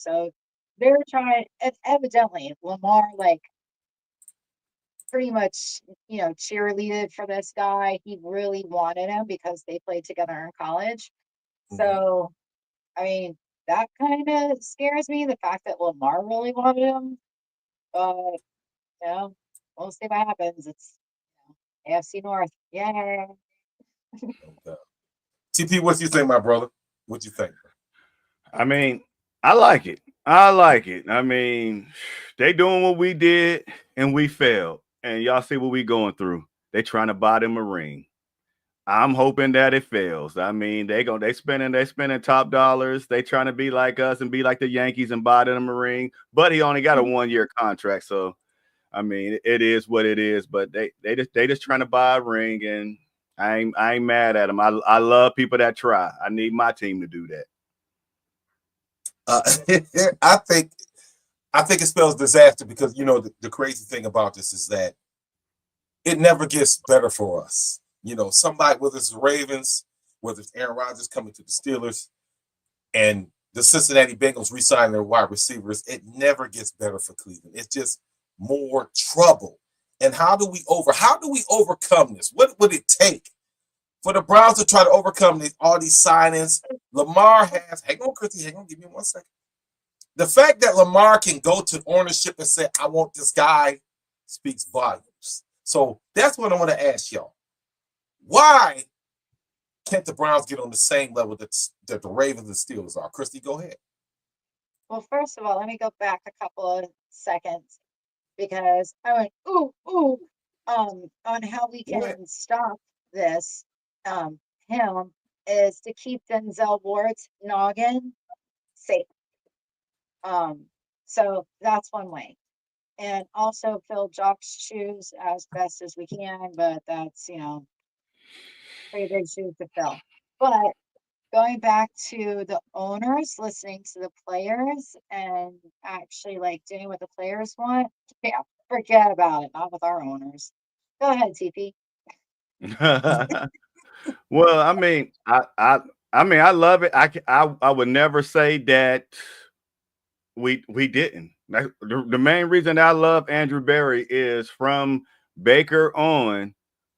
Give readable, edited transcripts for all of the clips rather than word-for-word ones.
So they're trying, evidently, Lamar, like, pretty much, cheerleaded for this guy. He really wanted him because they played together in college. Mhm. So, I mean, that kind of scares me, the fact that Lamar really wanted him. But, you know, we'll see what happens. It's, AFC North. Yeah. No doubt. TP, what do you think, my brother? What do you think? I mean, I like it. I like it. I mean, they doing what we did and we failed. And y'all see what we going through. They trying to buy them a ring. I'm hoping that it fails. I mean, they spending top dollars. They trying to be like us and be like the Yankees and buy them a ring. But he only got a 1 year contract, so I mean, it is what it is. But they just trying to buy a ring, and I ain't mad at them. I love people that try. I need my team to do that. Uh, I think it spells disaster because the crazy thing about this is that it never gets better for us. Somebody, whether it's the Ravens, whether it's Aaron Rodgers coming to the Steelers, and the Cincinnati Bengals re-signing their wide receivers, it never gets better for Cleveland. It's just more trouble. And how do we overcome this? What would it take for the Browns to try to overcome all these signings? Lamar has, hang on, Christy, hang on, give me 1 second. The fact that Lamar can go to ownership and say, I want this guy, speaks volumes. So that's what I want to ask y'all. Why can't the Browns get on the same level that the Ravens and Steelers are? Christy, go ahead. Well, first of all, let me go back a couple of seconds because I went, ooh, ooh, on how we Go ahead. can stop this, him, is to keep Denzel Ward's noggin safe. Um, so that's one way. And also fill Jock's shoes as best as we can, but that's, pretty big shoes to fill. But going back to the owners listening to the players and actually like doing what the players want, yeah, forget about it. Not with our owners. Go ahead, TP. Well, I mean, I love it. I would never say that we didn't. The main reason I love Andrew Berry is from Baker on.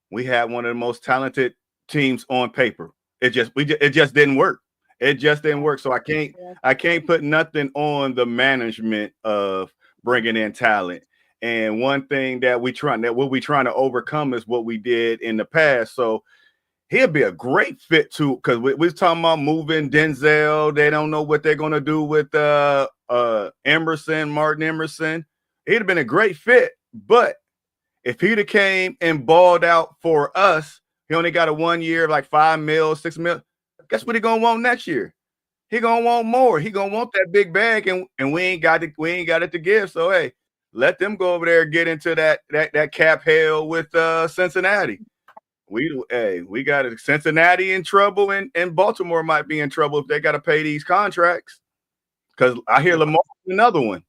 We had one of the most talented teams on paper. It just didn't work. It just didn't work. So I can't put nothing on the management of bringing in talent. And one thing what we trying to overcome is what we did in the past. So he'll be a great fit too, because we're talking about moving Denzel. They don't know what they're gonna do with Martin Emerson. He'd have been a great fit, but if he'd have came and balled out for us, he only got a 1 year, like 5 mil, 6 mil. Guess what he gonna want next year? He gonna want more. He gonna want that big bag, and we ain't got it to give. So hey, let them go over there and get into that cap hell with Cincinnati. We got Cincinnati in trouble, and Baltimore might be in trouble if they got to pay these contracts. Because I hear Yeah, but Lamar another one.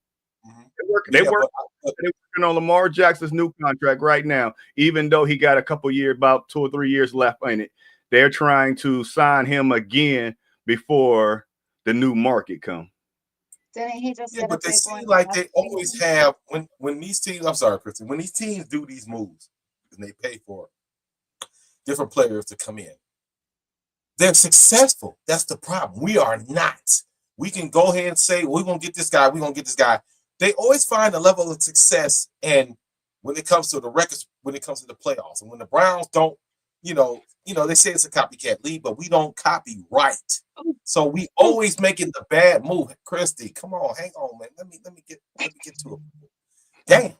mhm. They work. They yeah, work. but They're working on Lamar Jackson's new contract right now. Even though he got a couple years, about 2 or 3 years left in it, they're trying to sign him again before the new market come. Didn't he just yeah, get a but they big seem one like last they always season? have when these teams. I'm sorry, Christy. When these teams do these moves and they pay for different players to come in, they're successful. That's the problem. We are not. We can go ahead and say we're gonna get this guy. We're gonna get this guy. They always find a level of success, and when it comes to the records, when it comes to the playoffs, and when the Browns don't, they say it's a copycat league, but we don't copy right. So we always making the bad move. Christy, come on, hang on, man. Let me get to it. Damn,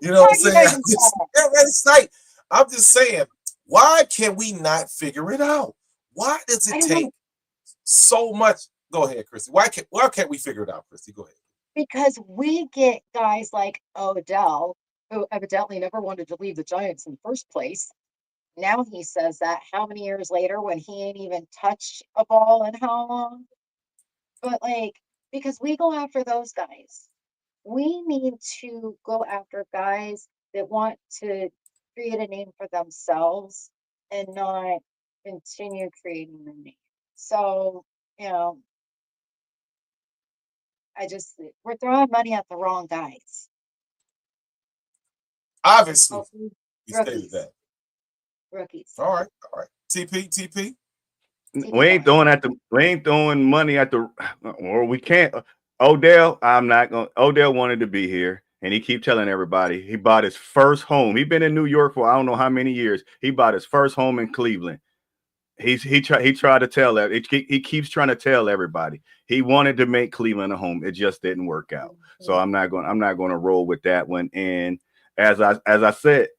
you know what I'm You saying? know I'm you just, said that's like, I'm just saying, why can we not figure it out? Why does I it don't know take so much? Go ahead, Christy. Why can't we figure it out, Christy? Go ahead. because we get guys like Odell, who evidently never wanted to leave the Giants in the first place. Now he says that how many years later when he ain't even touched a ball in how long? But like, because we go after those guys. We need to go after guys that want to create a name for themselves and not continue creating a name. So, you know, we're throwing money at the wrong guys. Obviously, Oh, you stated rookies. that. Rookies. All right. TP. We ain't throwing money at the, or we can't. Odell, I'm not going. Odell wanted to be here, and he keep telling everybody he bought his first home. He's been in New York for I don't know how many years. He bought his first home in Cleveland. He tried to tell that he keeps trying to tell everybody he wanted to make Cleveland a home. It just didn't work out. So I'm not going to roll with that one. And as I said,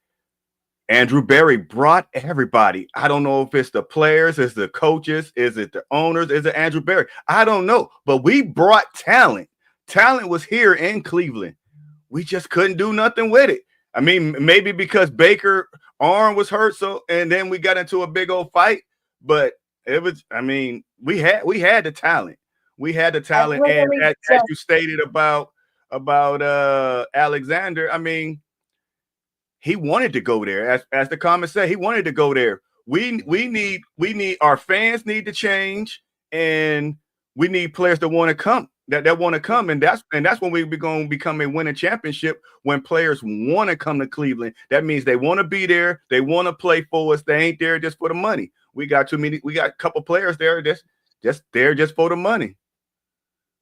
Andrew Berry brought everybody. I don't know if it's the players, it's the coaches, is it the owners, is it Andrew Berry? I don't know, but we brought talent. Talent was here in Cleveland. We just couldn't do nothing with it. I mean, maybe because Baker arm was hurt, so and then we got into a big old fight. But it was, I mean, we had the talent. We had the talent, and as you stated about Alexander, I mean, he wanted to go there. As the comments say, he wanted to go there. We need our fans need to change, and we need players that want to come. That want to come, and that's when we're going to become a winning championship. When players want to come to Cleveland, that means they want to be there. They want to play for us. They ain't there just for the money. We got too many. We got a couple players there just there just for the money.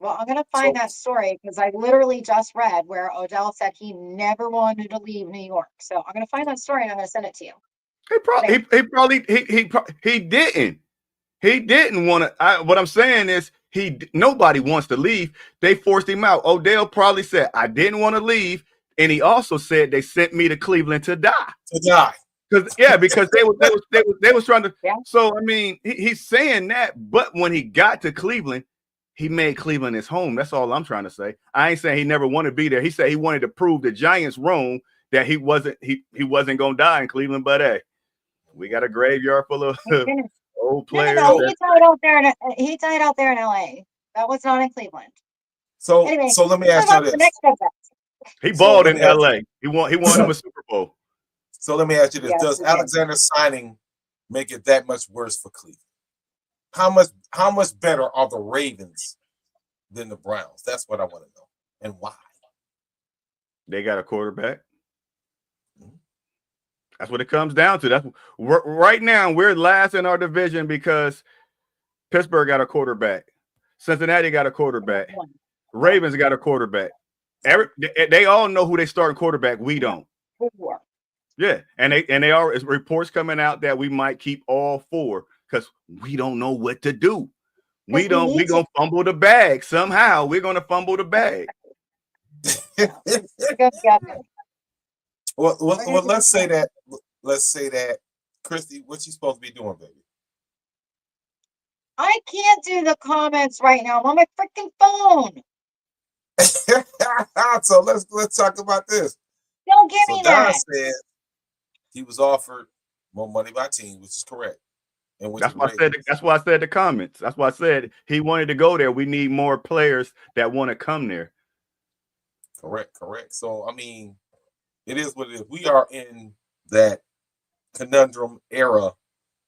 Well, I'm going to find that story because I literally just read where Odell said he never wanted to leave New York. So I'm going to find that story and I'm going to send it to you. He didn't. He didn't want to. What I'm saying is nobody wants to leave. They forced him out. Odell probably said, I didn't want to leave. And he also said they sent me to Cleveland to die. Because they was trying to. Yeah. So I mean, he's saying that, but when he got to Cleveland, he made Cleveland his home. That's all I'm trying to say. I ain't saying he never wanted to be there. He said he wanted to prove the Giants wrong that he wasn't gonna die in Cleveland. But hey, we got a graveyard full of old players. No, he died out there. He died out there in LA. That was not in Cleveland. So anyway, so let me ask you this. He balled in LA. He won him a Super Bowl. So let me ask you this: does Alexander signing make it that much worse for Cleveland? How much better are the Ravens than the Browns? That's what I want to know, and why. They got a quarterback. That's what it comes down to. That's right now we're last in our division because Pittsburgh got a quarterback, Cincinnati got a quarterback, Ravens got a quarterback. They all know who they starting quarterback. We don't. Yeah, and they are reports coming out that we might keep all four because we don't know what to do. We're gonna fumble the bag somehow. We're gonna fumble the bag. Well, let's say that, Christy, what you supposed to be doing, baby? I can't do the comments right now. I'm on my freaking phone. So let's talk about this. Don't give me that. Said he was offered more money by team, which is correct. And that's why I said the comments. That's why I said he wanted to go there. We need more players that want to come there. Correct. So I mean, it is what it is. We are in that conundrum era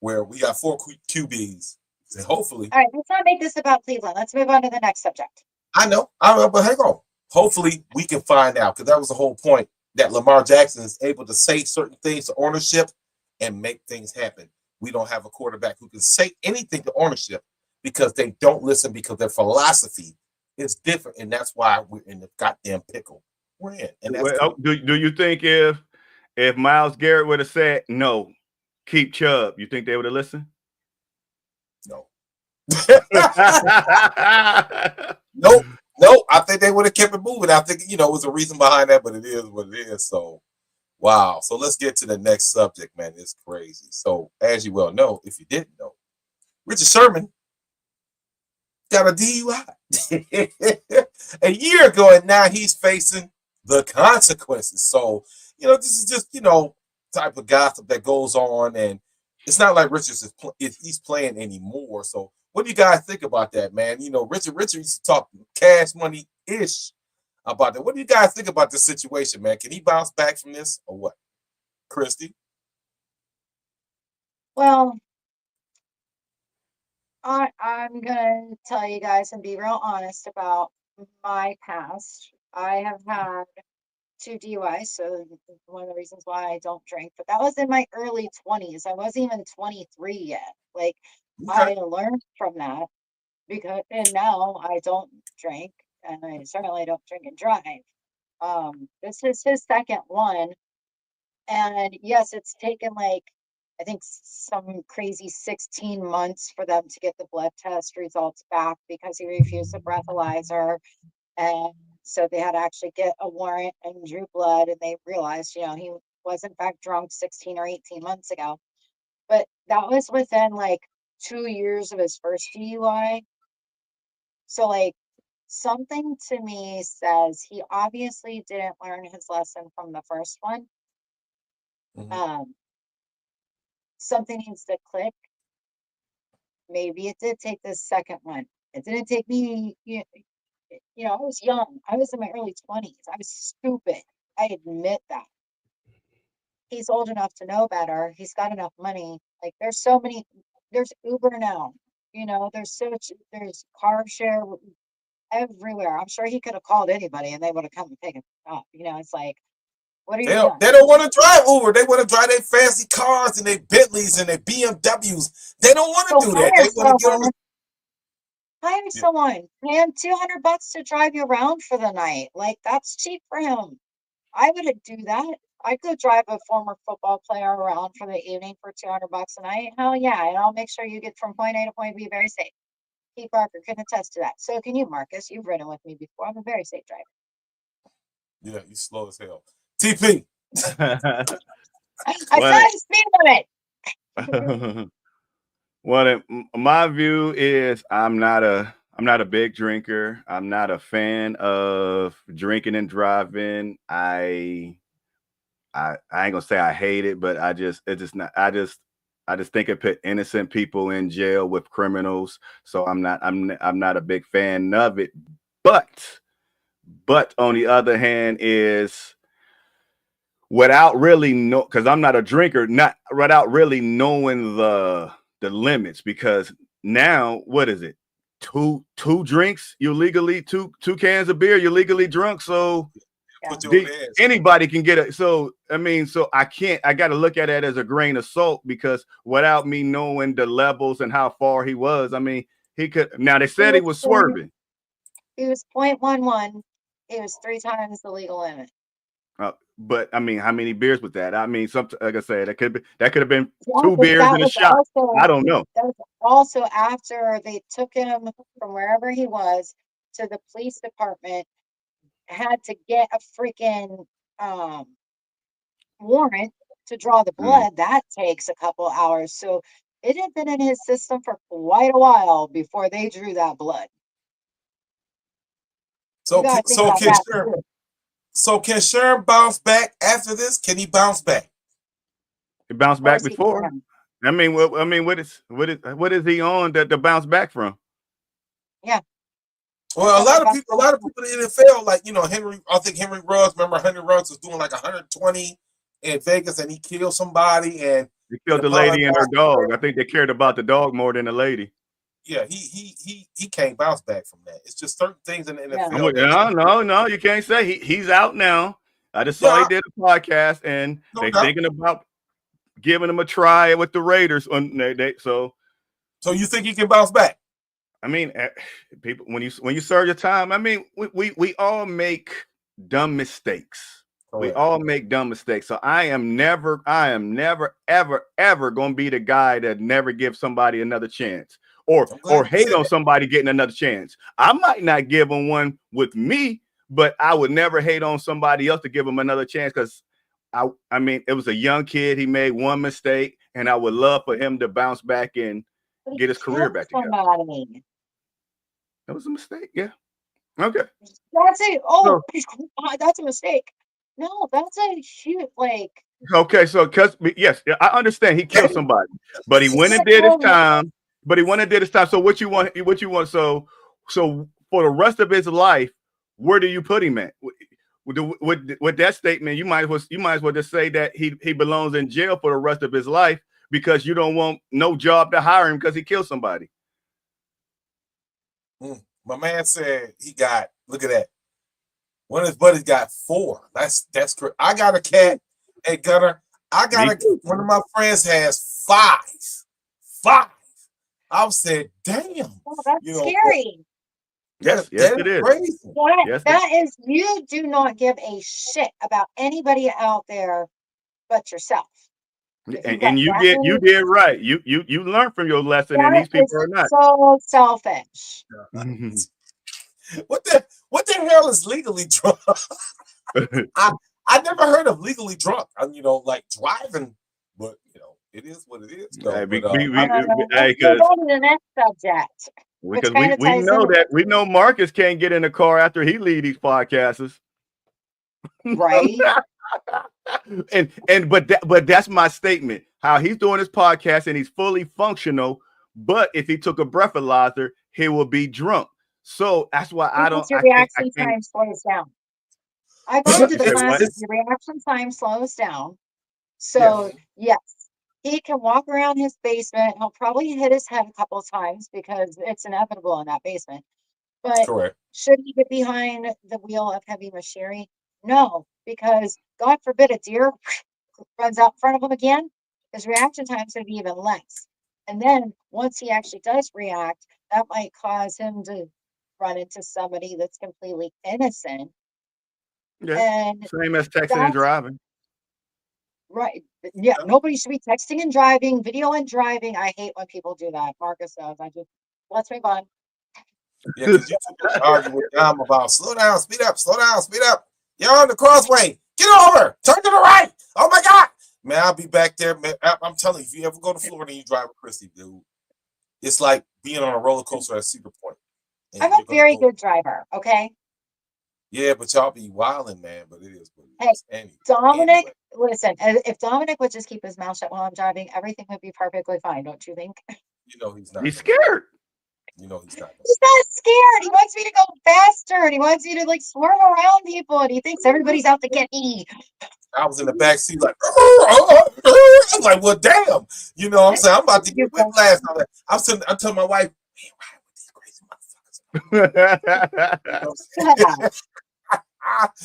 where we got 4 QBs. So hopefully. All right, let's not make this about Cleveland. Let's move on to the next subject. I know, but hang on. Hopefully we can find out, because that was the whole point, that Lamar Jackson is able to say certain things to ownership and make things happen. We don't have a quarterback who can say anything to ownership because they don't listen, because their philosophy is different, and that's why we're in the goddamn pickle we're in. And that's do you think if Myles Garrett would have said no, keep Chubb, you think they would have listened? No. Nope. I think they would have kept it moving. I think, it was a reason behind that, but it is what it is. So, wow. So let's get to the next subject, man. It's crazy. So, as you well know, if you didn't know, Richard Sherman got a DUI a year ago, and now he's facing the consequences. So, this is just, type of gossip that goes on, and it's not like Richard he's playing anymore. So, what do you guys think about that, man? Richard used to talk cash money-ish about that. What do you guys think about this situation, man? Can he bounce back from this or what? Christy? Well, I'm going to tell you guys and be real honest about my past, I have had 2 DUIs, so one of the reasons why I don't drink, but that was in my early 20s. I wasn't even 23 yet. Like, Okay. I learned from that because, and now I don't drink, and I certainly don't drink and drive. This is his second one, and yes, it's taken like, I think some crazy 16 months for them to get the blood test results back because he refused the breathalyzer. And so they had to actually get a warrant and drew blood, and they realized, he was in fact drunk 16 or 18 months ago. But that was within like 2 years of his first DUI. So like something to me says he obviously didn't learn his lesson from the first one. Mhm. Something needs to click. Maybe it did take the second one. It didn't take me, I was young. I was in my early 20s. I was stupid. I admit that. He's old enough to know better. He's got enough money. Like there's Uber now. There's car share everywhere. I'm sure he could have called anybody and they would have come and picked him up. It's like, what are They you don't, doing? they don't want to drive Uber. They want to drive their fancy cars and their Bentleys and their BMWs. They don't want So to do that. They want to get on the. hire Yeah. someone, man, $200 to drive you around for the night. Like that's cheap for him. I would do that. I could drive a former football player around for the evening for $200 a night. Hell yeah. And I'll make sure you get from point A to point B very safe. Pete Parker can attest to that. So can you, Marcus? You've ridden with me before. I'm a very safe driver. Yeah, you slow as hell. TP. I Well, said speed limit. well, my view is I'm not a big drinker. I'm not a fan of drinking and driving. I ain't gonna say I hate it, but I just think it put innocent people in jail with criminals. So I'm not a big fan of it. But on the other hand is without really because I'm not a drinker, not without really knowing the limits, because now what is it? Two drinks, you're legally two cans of beer, you're legally drunk. So Put your hands. anybody can get it. So I got to look at it as a grain of salt, because without me knowing the levels and how far he was, he could. Now they said he was swerving. He was 0.11. It was 3 times the legal limit. But how many beers with that? Like I said, that could have been Yeah, 2 beers and a shot. I don't know. That was also after they took him from wherever he was to the police department, had to get a freaking warrant to draw the blood. That takes a couple hours. So it had been in his system for quite a while before they drew that blood. So can Sherman bounce back after this? Can he bounce back? He bounced back before. What is he on to bounce back from? Yeah. Well, a lot of people in the NFL, like I think Henry Ruggs. Remember, Henry Ruggs was doing like 120 in Vegas, and he killed somebody, and he killed the lady and her dog. I think they cared about the dog more than the lady. Yeah, he can't bounce back from that. It's just certain things in the NFL. No, you can't say he's out now. I just saw he did a podcast, and they're thinking about giving him a try with the Raiders. So you think he can bounce back? People, when you serve your time, we all make dumb mistakes. We all make dumb mistakes. So I am never, ever going to be the guy that never gives somebody another chance, or hate on somebody getting another chance. I might not give them one with me, but I would never hate on somebody else to give them another chance, because it was a young kid. He made one mistake, and I would love for him to bounce back and get his career back together. That was a mistake. Yeah. Okay. That's a mistake. No, that's a huge, like. Okay, so yes, I understand he killed somebody, but he went and did his time. So what you want? So for the rest of his life, where do you put him at? With that statement, you might as well just say that he belongs in jail for the rest of his life, because you don't want no job to hire him because he killed somebody. My man said he got Look at that. One of his buddies got 4. That's correct. I got a cat. Hey, Gunner, one of my friends has 5. 5. I said, damn. Oh, that's You know, scary. Yes, that it is is. crazy. Yes, That is, you do not give a shit about anybody out there but yourself. If you've got and you that did many, right. You learned from your lesson, and that these people is are not. so selfish. What the hell is legally drunk? I never heard of legally drunk. Like driving, but it is what it is. Though. But Let's move on to the next subject. Because we know Marcus can't get in the car after he leads these podcasts. Right. but that's my statement. How he's doing his podcast and he's fully functional, but if he took a breathalyzer, he will be drunk. So that's why Your reaction time slows down. I've gone to the classes. Your reaction time slows down. So yes, he can walk around his basement. He'll probably hit his head a couple of times because it's inevitable in that basement. But correct. Should he get behind the wheel of heavy machinery? No, because God forbid a deer runs out in front of him again, his reaction time is going to be even less. And then once he actually does react, that might cause him to run into somebody that's completely innocent. Yeah, and same as texting and driving. Right. Yeah, nobody should be texting and driving, video and driving. I hate when people do that. Marcus says, let's move on. Yeah, because you argue with Dom about slow down, speed up, slow down, speed up. You're on the crossway. Get over. Turn to the right. Oh my God. Man, I'll be back there. Man, I'm telling you, if you ever go to Florida and you drive with Christy, dude, it's like being on a roller coaster at Cedar Point. I'm a very good driver, okay? Yeah, but y'all be wilding, man. But it is what it is. Hey, Dominic, listen, if Dominic would just keep his mouth shut while I'm driving, everything would be perfectly fine, don't you think? He's not. He's scared. He's not. He's not scared. He wants me to go faster, and he wants me to swerve around people, and he thinks everybody's out to get me. I was in the back seat like, I'm like, well, damn. I'm saying? I'm about to get whiplash. I'm telling my wife, man, ride with these crazy motherfuckers.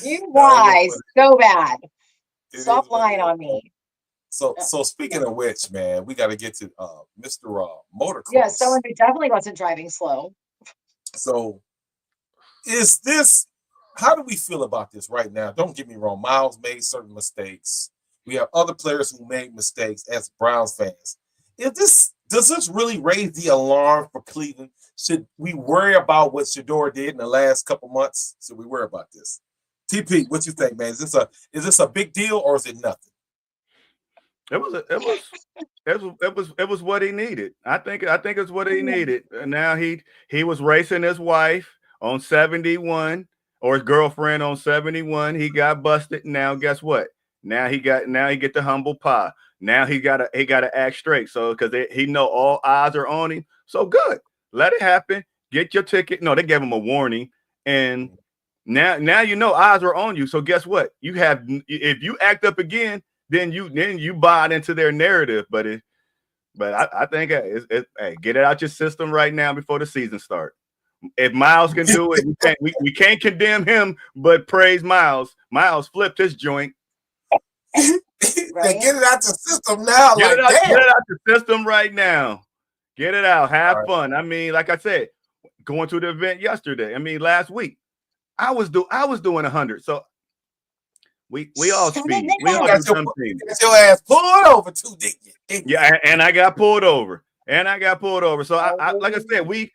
You lies so bad. Stop lying on me. So speaking of which, man, we got to get to Mr. Motocross. Yeah, someone who definitely wasn't driving slow. So how do we feel about this right now? Don't get me wrong. Miles made certain mistakes. We have other players who made mistakes as Browns fans. Does this really raise the alarm for Cleveland? Should we worry about what Shador did in the last couple months? Should we worry about this? TP, what you think, man? Is this a big deal or is it nothing? It was what he needed. I think it's what he needed. And now he was racing his wife on 71 or his girlfriend on 71. He got busted. Now guess what? Now he get the humble pie. Now he gotta act straight. So because he know all eyes are on him. So good. Let it happen. Get your ticket. No, they gave him a warning. And now eyes are on you. So guess what? If you act up again, then you buy it into their narrative. But I think hey, get it out your system right now before the season starts. If Miles can do it, we can't condemn him, but praise Miles. Miles flipped his joint. Right? Get it out the system now. Get it out the system right now. Get it out. Have fun. I mean, like I said, going to the event yesterday. I mean, last week, I was doing 100. So we all speed. We all do something. Get your ass pulled over too, didn't you? Yeah, and I got pulled over. So I like I said, we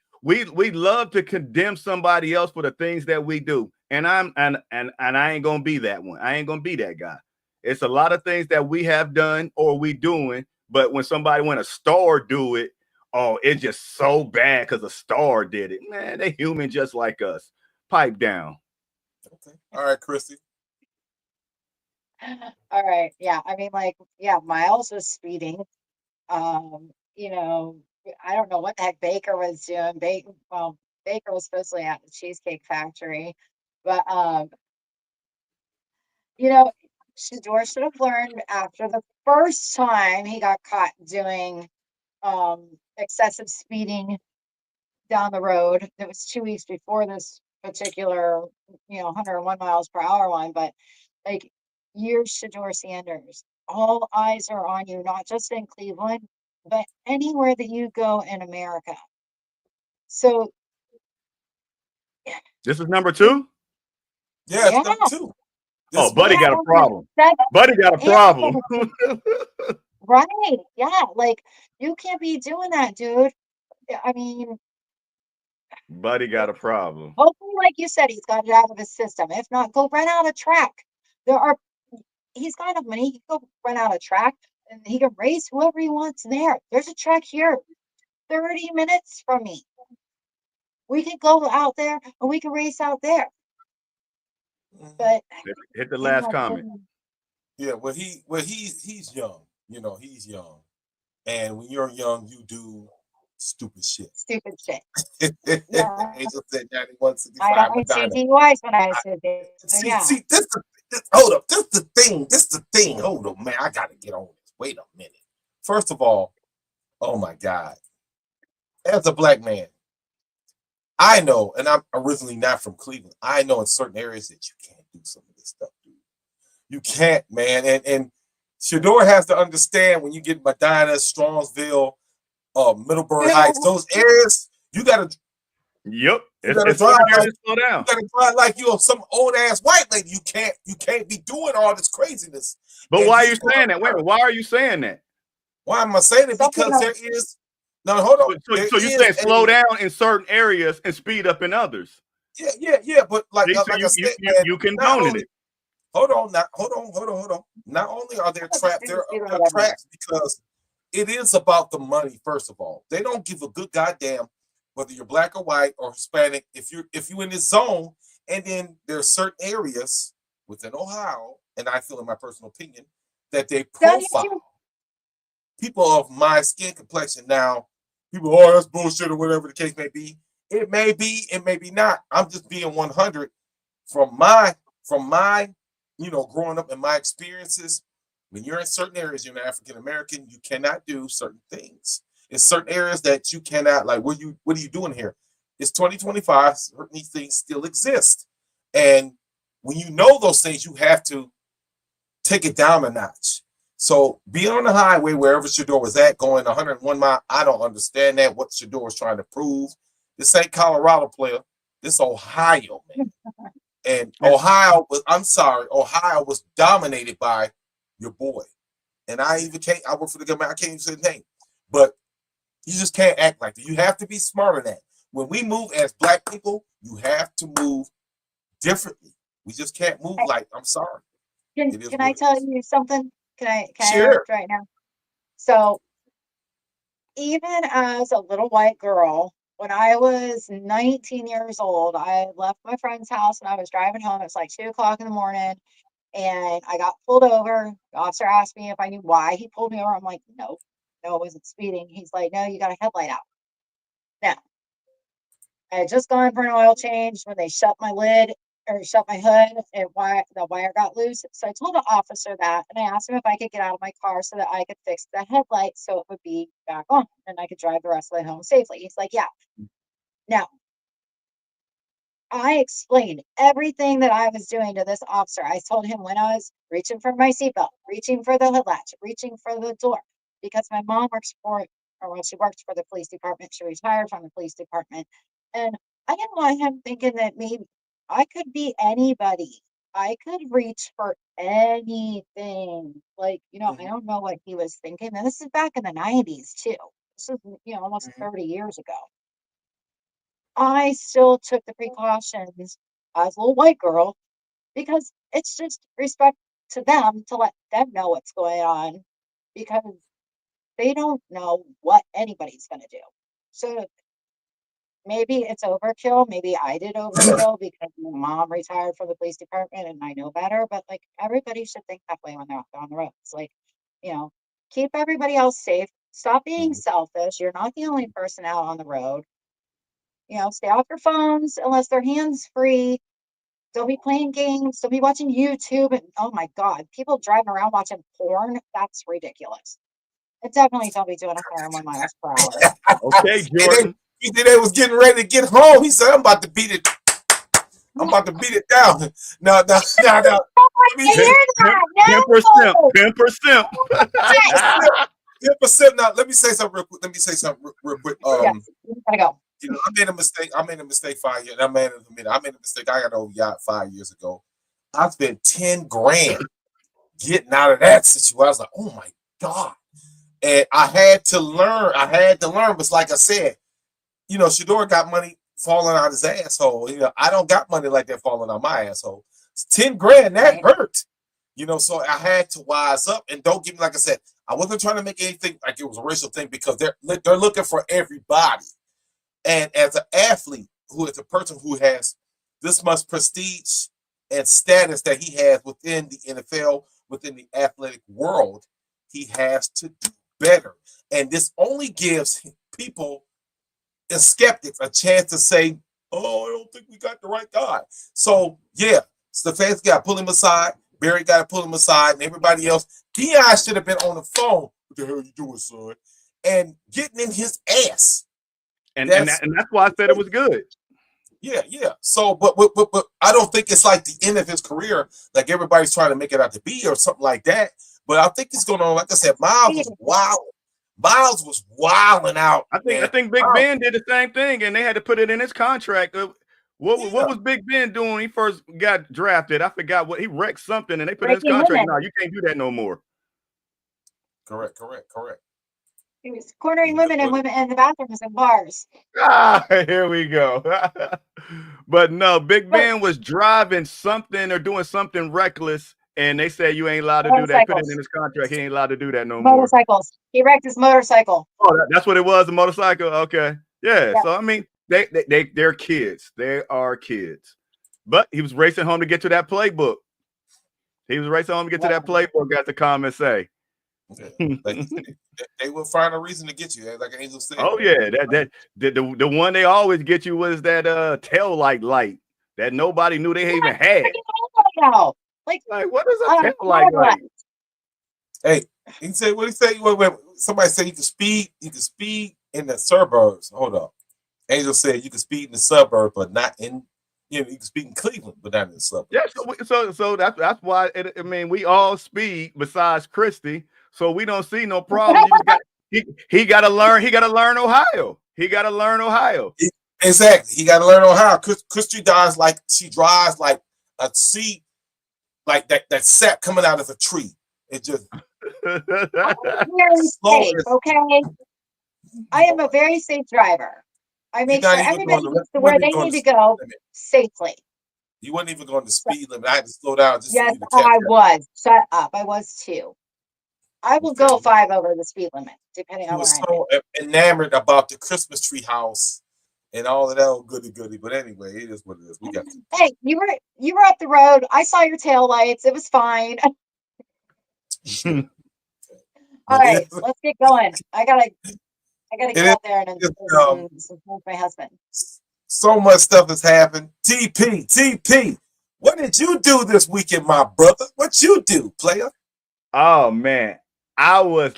love to condemn somebody else for the things that we do. And I ain't gonna be that one. I ain't gonna be that guy. It's a lot of things that we have done or we doing, but when a star do it, oh, it's just so bad because a star did it. Man, they human just like us. Pipe down. Okay. All right, Christy. All right. Yeah. I mean, Miles was speeding. I don't know what the heck Baker was doing. Baker was supposedly at the Cheesecake Factory, but Shador should have learned after the first time he got caught doing excessive speeding down the road. It was 2 weeks before this particular, 101 miles per hour one, but like you're Shador Sanders. All eyes are on you, not just in Cleveland, but anywhere that you go in America. So This is number 2? Yeah, it's yeah, number 2. Oh, This Buddy month. got a problem. Buddy got a problem. right. Yeah, like you can't be doing that, dude. I mean, Buddy got a problem. hopefully, like you said, he's got it out of his system. If not, go rent out a track. There are He's got enough money. He can go rent out a track and he can race whoever he wants there. There's a track here, 30 minutes from me. We could go out there and we can race out there. But Hit the last comment. Yeah, well, he's young. He's young, and when you're young, you do stupid shit. Stupid shit. Angel said 9165. I don't see DUIs when I was with it. So yeah. See, hold up. This the thing. Hold up, man. I gotta get on this. Wait a minute. First of all, oh my God. As a black man, I know, and I'm originally not from Cleveland. I know in certain areas that you can't do some of this stuff, dude. You can't, man. And Shador has to understand when you get Medina, Strongsville, Middleburg Heights, those areas, you gotta. Yep. You gotta drive slow down. You gotta drive like you're some old ass white lady. You can't be doing all this craziness. But why are you saying that? Wait, why are you saying that? Why am I saying it? Because there is. No, hold on. So you saying slow down in certain areas and speed up in others? Yeah. But like I said, you condone it. Hold on. Not only are there traps, there are traps because it is about the money. First of all, they don't give a good goddamn whether you're black or white or Hispanic. If you're in this zone, and then there are certain areas within Ohio, and I feel, in my personal opinion, that they profile people of my skin complexion. Now, people, oh, that's bullshit or whatever the case may be. It may be not. I'm just being 100 from my growing up and my experiences. When you're in certain areas, you're an African American, you cannot do certain things. In certain areas that you cannot, like, what are you doing here? It's 2025. Certain things still exist, and when you know those things, you have to take it down a notch. So being on the highway, wherever Shador was at, going 101 miles, I don't understand that. What Shador was trying to prove. This ain't Colorado, player. This Ohio, man. And Ohio was dominated by your boy. And I work for the government. I can't even say his name. But you just can't act like that. You have to be smarter than that. When we move as black people, you have to move differently. We just can't move like, I'm sorry. Can I tell you something? Can I Sure. interrupt right now? So even as a little white girl, when I was 19 years old, I left my friend's house and I was driving home. It was like 2:00 in the morning and I got pulled over. The officer asked me if I knew why he pulled me over. I'm like, no, I wasn't speeding. He's like, no, you got a headlight out. Now, I had just gone for an oil change when they shut my lid or shut my hood and the wire got loose. So I told the officer that and I asked him if I could get out of my car so that I could fix the headlight so it would be back on and I could drive the rest of the way home safely. He's like, yeah. Now, I explained everything that I was doing to this officer. I told him when I was reaching for my seatbelt, reaching for the hood latch, reaching for the door, because my mom she worked for the police department. She retired from the police department. And I didn't want him thinking that maybe I could be anybody. I could reach for anything. Like, I don't know what he was thinking. And this is back in the 90s too. This is, almost 30 years ago. I still took the precautions as a little white girl because it's just respect to them to let them know what's going on because they don't know what anybody's going to do. So maybe it's overkill. Maybe I did overkill because my mom retired from the police department and I know better. But like everybody should think that way when they're out there on the road. It's like, keep everybody else safe. Stop being selfish. You're not the only person out on the road. Stay off your phones unless they're hands-free. Don't be playing games. Don't be watching YouTube. And oh my God, people driving around watching porn. That's ridiculous. And definitely don't be doing 101 miles per hour. Okay, Jordan. He said they was getting ready to get home. He said, I'm about to beat it. I'm about to beat it down. No. Let me I hear that. 10%, No. 10%. 10%. Now, let me say something real quick. Real quick. Yes, you gotta go. You know, I made a mistake. 5 years. I made a mistake. I got over yacht 5 years ago. I spent 10 grand getting out of that situation. I was like, oh my God. And I had to learn. But like I said, you know, Shador got money falling out his asshole. You know, I don't got money like that falling out my asshole. It's 10 grand, that hurt. You know, so I had to wise up. And don't give me, like I said, I wasn't trying to make anything like it was a racial thing because they're looking for everybody. And as an athlete, who is a person who has this much prestige and status that he has within the NFL, within the athletic world, he has to do better. And this only gives people and skeptics a chance to say, oh, I don't think we got the right guy. So, yeah, Stefanski got to pull him aside. Barry got to pull him aside, and everybody else. Deion should have been on the phone. What the hell are you doing, son? And getting in his ass. And that's why I said it was good. Yeah. So, but I don't think it's like the end of his career, like everybody's trying to make it out to be or something like that. But I think it's going on. Like I said, Miles was wild. Miles was wilding out. I think Big Ben did the same thing, and they had to put it in his contract. What was Big Ben doing when he first got drafted? I forgot what he wrecked something, and they put in his contract. No, you can't do that no more. Correct. He was cornering women in the bathrooms and bars. Here we go. But no, Big Ben was driving something or doing something reckless, and they said you ain't allowed to do that. Put it in his contract. He ain't allowed to do that no more. Motorcycles. He wrecked his motorcycle. Oh, that's what it was, a motorcycle? Okay. Yeah. So, I mean, they're kids. They are kids. But he was racing home to get to that playbook. As the comments say. They will find a reason to get you, like Angel said. Oh yeah, the one they always get you was that tail light that nobody knew they even had. Like what is a tail light? Hey, he said what he said. Somebody said you can speed in the suburbs. Hold up, Angel said you can speed in the suburbs, but not in. You can speed in Cleveland, but not in the suburbs. Yeah, so that's why. I mean, we all speed besides Christy. So we don't see no problem. He got to learn. He got to learn Ohio. Exactly. He got to learn Ohio. Christy drives like a seed, like that sap coming out of a tree. It just very safe. Okay, I am a very safe driver. I make sure everybody gets to where they need to go safely. You weren't even going to speed limit. I had to slow down. Yes, I was. Shut up. I was too. I will go 5 over the speed limit, depending on where I'm. He was so enamored about the Christmas tree house and all of that old goody. But anyway, it is what it is. We got. Hey, you were up the road. I saw your tail lights. It was fine. All right, let's get going. I gotta get out there and some with my husband. So much stuff has happened. TP, what did you do this weekend, my brother? What you do, player? Oh man, I was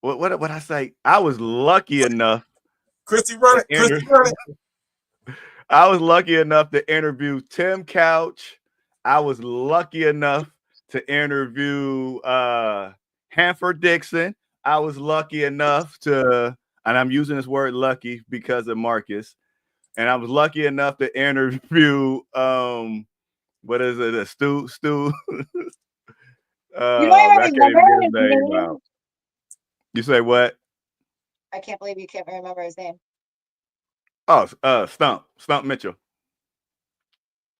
what I say? I was lucky enough. Christy running. I was lucky enough to interview Tim Couch. I was lucky enough to interview Hanford Dixon. I was lucky enough to, and I'm using this word lucky because of Marcus. And I was lucky enough to interview what is it? A Stu. You don't even remember his name? You say what? I can't believe you can't remember his name. Oh, Stump Mitchell.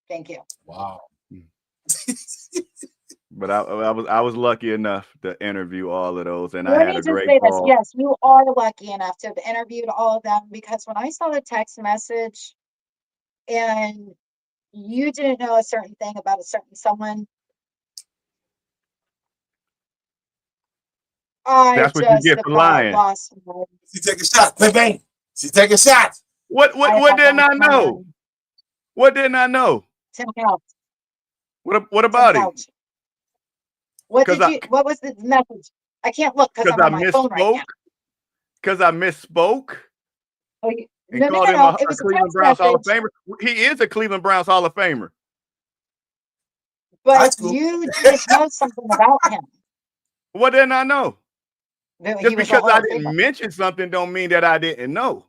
Thank you. Wow. But I was lucky enough to interview all of those, and Let I had a great call. Yes, you are lucky enough to have interviewed all of them, because when I saw the text message and you didn't know a certain thing about a certain someone, that's what you get for lying. She take a shot. Bang. She take a shot. What didn't I know? What didn't I know? Tim Couch. What about him? What was the message? I can't look because I'm on my phone right now. Because I misspoke. Oh, and No, called him no. It a was a Cleveland text Browns Hall of message, Famer. He is a Cleveland Browns Hall of Famer. High but school. you didn't know something about him. What didn't I know? That Just he was a because Hall I of Famer. didn't mention something don't mean that I didn't know.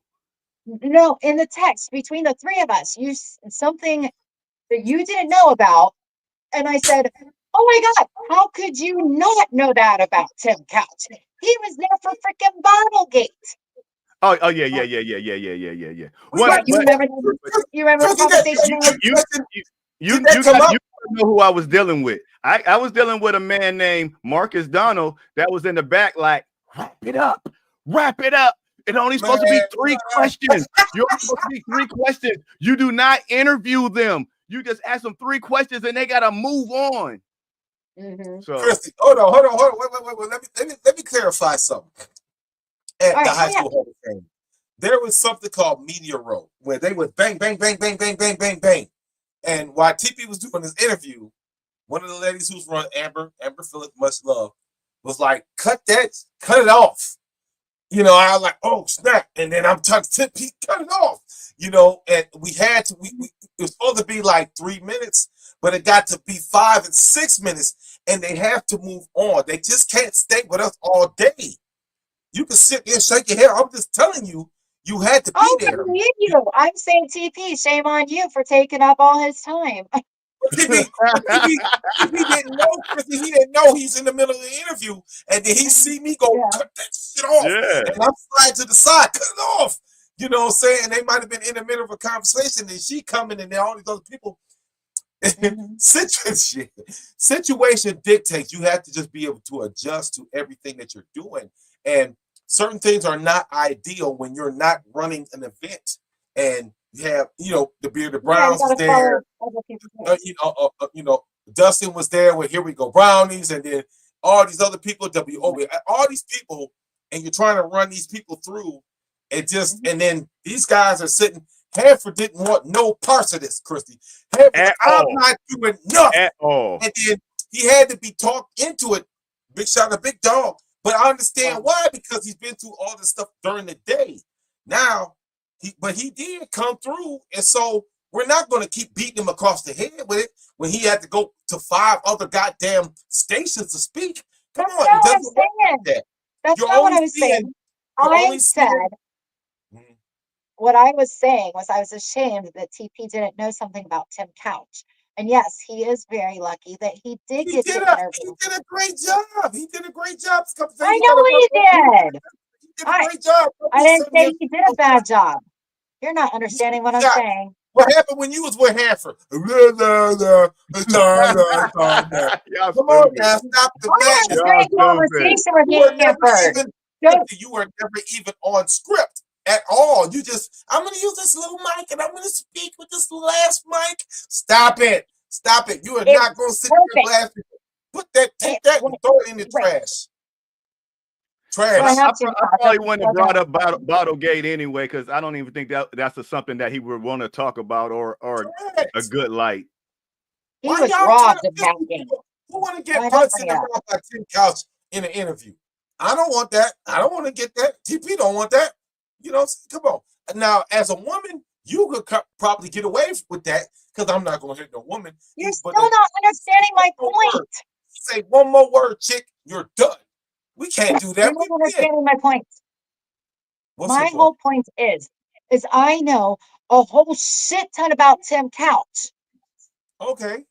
No, in the text between the three of us, something that you didn't know about, and I said, "Oh my God, how could you not know that about Tim Couch? He was there for freaking Bottlegate." Oh yeah. We What, got What? you But remember? You remember the Chris, conversation? you did that come up? know who I was dealing with. I was dealing with a man named Marcus Donald that was in the back, like, wrap it up, wrap it up. It's only supposed to be 3 questions. You're only supposed to be 3 questions. You do not interview them. You just ask them 3 questions and they gotta move on. Mm-hmm. So Christy, hold on. Wait. Let me clarify something. At the high school Hall of Fame, there was something called Media Row, where they would bang, bang, bang, bang, bang, bang, bang, bang. And while TP was doing this interview, one of the ladies who's running, Amber Phillips, much love, was like, cut it off. I was like, oh snap. And then I'm trying to TP, cut it off. And we had to, it was supposed to be like 3 minutes, but it got to be 5 and 6 minutes, and they have to move on. They just can't stay with us all day. You can sit there and shake your head. I'm just telling you, you had to be I there. believe you. I'm saying TP, shame on you for taking up all his time. TP didn't know. He didn't know he's in the middle of the interview, and then he see me go cut that shit off, and I'm sliding to the side, cut it off. You know what I'm saying? And they might have been in the middle of a conversation, and she coming, and then all these other people. Situation dictates you have to just be able to adjust to everything that you're doing, and certain things are not ideal when you're not running an event, and you have the Bearded Browns was there, Dustin was there with Here We Go Brownies, and then all these other people, all these people, and you're trying to run these people through, and then these guys are sitting. Hanford didn't want no parts of this, Christy. I'm not doing nothing. At all. And then he had to be talked into it. Big shot of Big Dog. But I understand why, because he's been through all this stuff during the day. Now, he did come through, and so we're not going to keep beating him across the head with it when he had to go to 5 other goddamn stations to speak. Come on, it doesn't work like that. That's not what I was saying. I said. What I was saying was I was ashamed that TP didn't know something about Tim Couch. And yes, he is very lucky that he did get to interview. He did a great job. He did a great job. I know he did. He did a great job. I didn't say he did a bad job. You're not understanding what I'm saying. What happened when you was with Hanford? Come on now, stop the madness. Great conversation with Hanford. You were never even on script at all. You just, I'm going to use this little mic and I'm going to speak with this last mic. Stop it. You are not going to sit there and take that and throw it in the trash. I probably wouldn't have brought up Bottlegate anyway, because I don't even think that's something that he would want to talk about or a good light. He was robbed of that game. Who want to get punched in the mouth by Tim Couch in an interview? I don't want that. I don't want to get that. TP don't want that. Come on. Now, as a woman, you could probably get away with that, because I'm not going to hit no woman. You're still not understanding my point. Say one more word, chick, you're done. We can't do that. You're not understanding my point. My whole point is I know a whole shit ton about Tim Couch. Okay.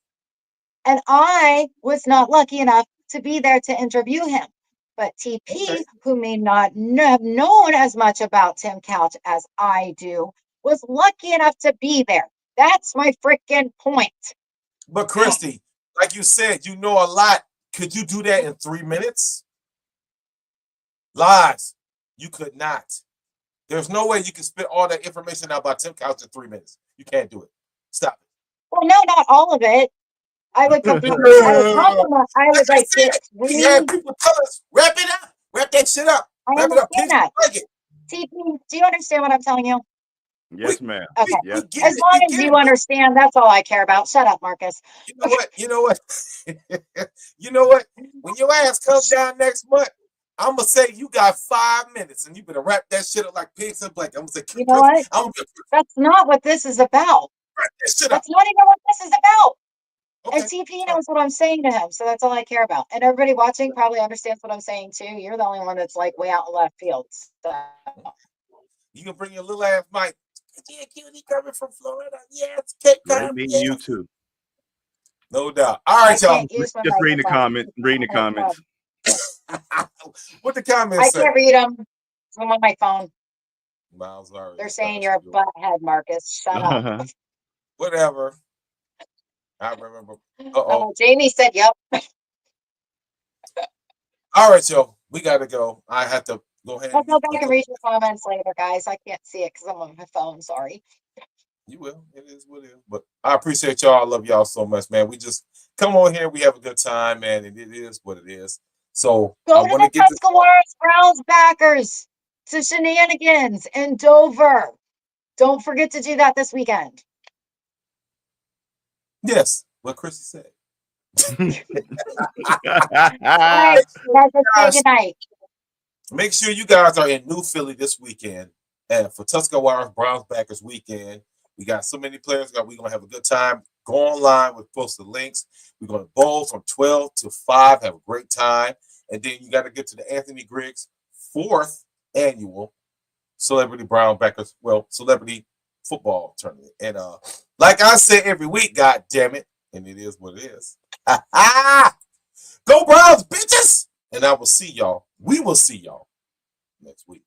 And I was not lucky enough to be there to interview him. But TP, who may not have known as much about Tim Couch as I do, was lucky enough to be there. That's my freaking point. But Christy, like you said, you know a lot. Could you do that in 3 minutes? Lies. You could not. There's no way you can spit all that information out about Tim Couch in 3 minutes. You can't do it. Stop it. Well, no, not all of it. I would compliment. I was like, we had people tell us, wrap it up. Wrap that shit up. Wrap it up. TP, do you understand what I'm telling you? Yes, ma'am. Okay. As long as you understand, that's all I care about. Shut up, Marcus. You know what? When your ass comes down next month, I'm gonna say you got 5 minutes, and you better wrap that shit up like pigs in blanket. I'm gonna say, You know what? I'm gonna That's not what this is about. wrap that shit up. That's not even what this is about. Okay. And TP knows what I'm saying to him, so that's all I care about. And everybody watching probably understands what I'm saying too. You're the only one that's like way out in left field. So. You can bring your little ass mic. Yeah, cutie coming from Florida. Yes, Cape Cod. Me and Yes. you too. No doubt. All right, I y'all. can't use my Just reading the microphone. comments. Reading the comments. What the I comments say? can't read them. I'm on my phone. Miles already They're started saying you're a doing- butthead, Marcus. Shut up. Whatever. I remember. Uh-oh. Jamie said, yep. All right, y'all. We got to go. I have to go ahead I'll and go back and read your comments later, guys. I can't see it because I'm on my phone. Sorry. You will. It is what it is. But I appreciate y'all. I love y'all so much, man. We just come on here. We have a good time, man. And it is what it is. So I Go to want the to get this. Tuscawaras Browns backers to Shenanigans in Dover. Don't forget to do that this weekend. Yes, what Chrissy said. All right. Guys, good night. Make sure you guys are in New Philly this weekend. And for Tuscawaras Browns backers weekend, we got so many players. We're going to have a good time. Go online. We'll post the links. We're going to bowl from 12 to 5. Have a great time. And then you got to get to the Anthony Griggs 4th annual Celebrity Brown Backers, Celebrity Football Tournament. And like I say every week, God damn it, and it is what it is. Go Browns, bitches! And I will see y'all. We will see y'all next week.